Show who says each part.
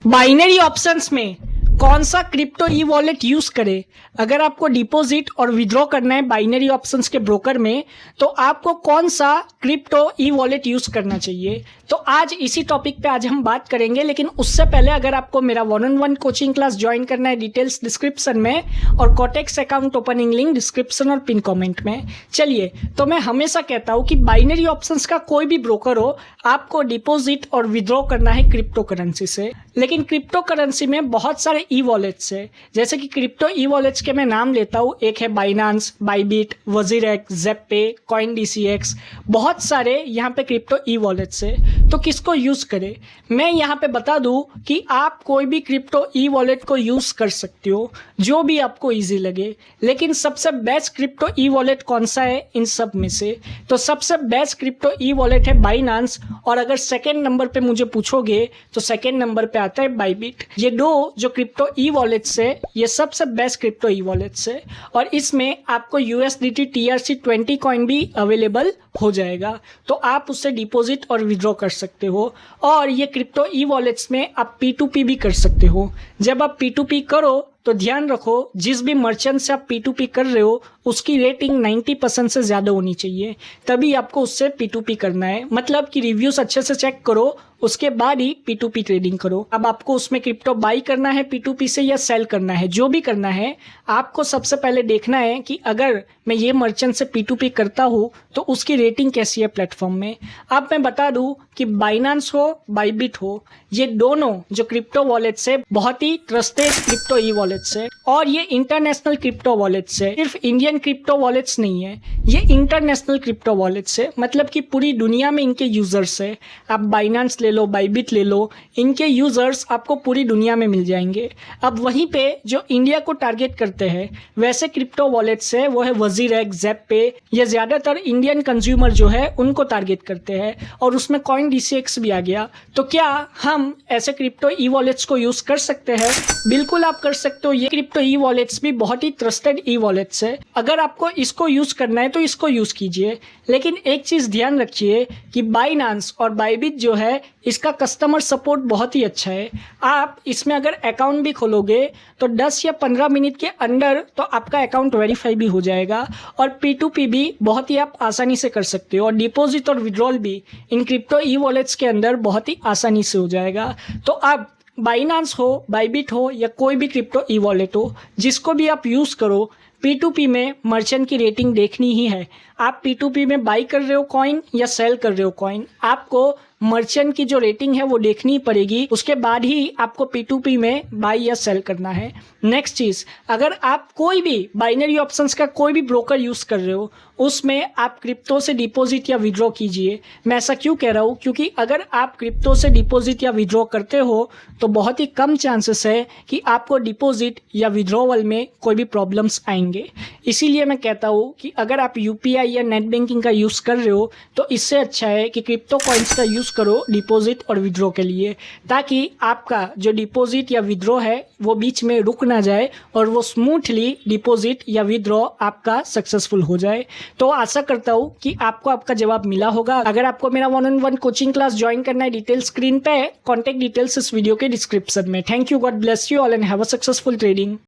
Speaker 1: Binary options में कौन सा क्रिप्टो ई वॉलेट यूज करें? अगर आपको डिपॉजिट और विड्रॉ करना है बाइनरी ऑप्शंस के ब्रोकर में, तो आपको कौन सा क्रिप्टो ई वॉलेट यूज करना चाहिए? तो आज इसी टॉपिक पे आज हम बात करेंगे। लेकिन उससे पहले अगर आपको मेरा 1-on-1 कोचिंग क्लास ज्वाइन करना है, डिटेल्स डिस्क्रिप्शन में और कोटेक्स अकाउंट ओपनिंग लिंक डिस्क्रिप्शन और पिन कमेंट में। चलिए, तो मैं हमेशा कहता हूँ कि बाइनरी ऑप्शंस का कोई भी ब्रोकर हो, आपको डिपॉजिट और विड्रॉ करना है क्रिप्टो करेंसी से। लेकिन क्रिप्टो करेंसी में बहुत सारे ई वॉलेट्स है, जैसे कि क्रिप्टो ई वॉलेट्स के मैं नाम लेता हूँ। एक है बाइनांस, बाइबिट, वजीरेक्स, ज़ेपपे, कॉइनडीसीएक्स, बहुत सारे यहाँ पे क्रिप्टो ई वॉलेट्स है। तो किसको यूज करें? मैं यहाँ पे बता दूं कि आप कोई भी क्रिप्टो ई वॉलेट को यूज कर सकते हो, जो भी आपको इजी लगे। लेकिन सबसे बेस्ट क्रिप्टो ई वॉलेट कौन सा है इन सब में से? तो सबसे बेस्ट क्रिप्टो ई वॉलेट है बाइनांस। और अगर सेकेंड नंबर पे मुझे पूछोगे तो सेकेंड नंबर पे आता है बाइबिट। ये दो जो क्रिप्टो ई वॉलेट्स है, ये सबसे बेस्ट क्रिप्टो ई वॉलेट्स है। और इसमें आपको USDT TRC20 कॉइन भी अवेलेबल हो जाएगा, तो आप उससे डिपॉजिट और विड्रॉ कर सकते हो। और ये क्रिप्टो ई वॉलेट्स में आप P2P भी कर सकते हो। जब आप P2P करो तो ध्यान रखो, जिस भी मर्चेंट से आप P2P कर रहे हो उसकी रेटिंग 90% से ज़्यादा होनी चाहिए, तभी आपको उससे P2P करना है। मतलब कि रिव्यूज अच्छे से चेक करो, उसके बाद ही P2P ट्रेडिंग करो। अब आपको उसमें क्रिप्टो बाई करना है P2P से या सेल करना है, जो भी करना है, आपको सबसे पहले देखना है कि अगर मैं ये मर्चेंट से P2P करता हूँ तो उसकी रेटिंग कैसी है प्लेटफॉर्म में। अब मैं बता दूं कि बाइनांस हो, बाइबिट हो, ये दोनों जो क्रिप्टो वॉलेट्स है बहुत ही ट्रस्टेड क्रिप्टो ई वॉलेट्स है। और ये इंटरनेशनल क्रिप्टो वॉलेट्स है, सिर्फ इंडियन क्रिप्टो वॉलेट्स नहीं है, ये इंटरनेशनल क्रिप्टो वॉलेट्स है। मतलब कि पूरी दुनिया में इनके यूजर्स है। आप बाइनांस ले लो, बाइबिट ले लो, इनके यूजर्स आपको पूरी दुनिया में मिल जाएंगे। अब वहीं पे जो इंडिया को टारगेट करते हैं वैसे क्रिप्टो वॉलेट्स है, वो है वजीरेक्स, ज़ेपपे। ये ज्यादातर इंडियन कंज्यूमर जो है उनको टारगेट करते हैं। और उसमें कॉइनडीसीएक्स भी आ गया। तो क्या हम ऐसे क्रिप्टो ई वॉलेट्स को यूज कर सकते हैं? बिल्कुल आप कर सकते हो। ये क्रिप्टो ई वॉलेट्स भी बहुत ही ट्रस्टेड ई वॉलेट्स है। अगर आपको इसको यूज करना है तो इसको यूज कीजिए। लेकिन एक चीज ध्यान रखिए कि बाइनांस और बाइबिट जो है, इसका कस्टमर सपोर्ट बहुत ही अच्छा है। आप इसमें अगर अकाउंट भी खोलोगे तो 10 या 15 मिनट के अंदर तो आपका अकाउंट वेरीफाई भी हो जाएगा। और P2P भी बहुत ही आप आसानी से कर सकते हो। और डिपॉजिट और विड्रॉल भी इन क्रिप्टो ई वॉलेट्स के अंदर बहुत ही आसानी से हो जाएगा। तो आप बाइनांस हो, बाइबिट हो या कोई भी क्रिप्टो ई वॉलेट हो, जिसको भी आप यूज़ करो, P2P में मर्चेंट की रेटिंग देखनी ही है। आप P2P में बाई कर रहे हो कॉइन या सेल कर रहे हो कॉइन, आपको मर्चेंट की जो रेटिंग है वो देखनी पड़ेगी। उसके बाद ही आपको P2P में बाई या सेल करना है। नेक्स्ट चीज़, अगर आप कोई भी बाइनरी ऑप्शंस का कोई भी ब्रोकर यूज़ कर रहे हो, उसमें आप क्रिप्टो से डिपॉजिट या विड्रॉ कीजिए। मैं ऐसा क्यों कह रहा हूँ? क्योंकि अगर आप क्रिप्टो से डिपॉजिट या विड्रॉ करते हो तो बहुत ही कम चांसेस है कि आपको डिपॉजिट या विड्रॉवल में कोई भी प्रॉब्लम्स आएंगे। इसीलिए मैं कहता हूँ कि अगर आप UPI या नेट बैंकिंग का यूज़ कर रहे हो तो इससे अच्छा है कि क्रिप्टो कॉइन्स का यूज़ करो डिपॉजिट और विड्रॉ के लिए, ताकि आपका जो डिपॉजिट या विड्रॉ है वो बीच में रुक ना जाए और वो स्मूथली डिपॉजिट या विड्रॉ आपका सक्सेसफुल हो जाए। तो आशा करता हूँ कि आपको आपका जवाब मिला होगा। अगर आपको मेरा 1-on-1 कोचिंग क्लास ज्वाइन करना है, डिटेल स्क्रीन पे है, कॉन्टैक्ट डिटेल्स इस वीडियो के डिस्क्रिप्शन में। Thank you, God bless you all and have a successful trading.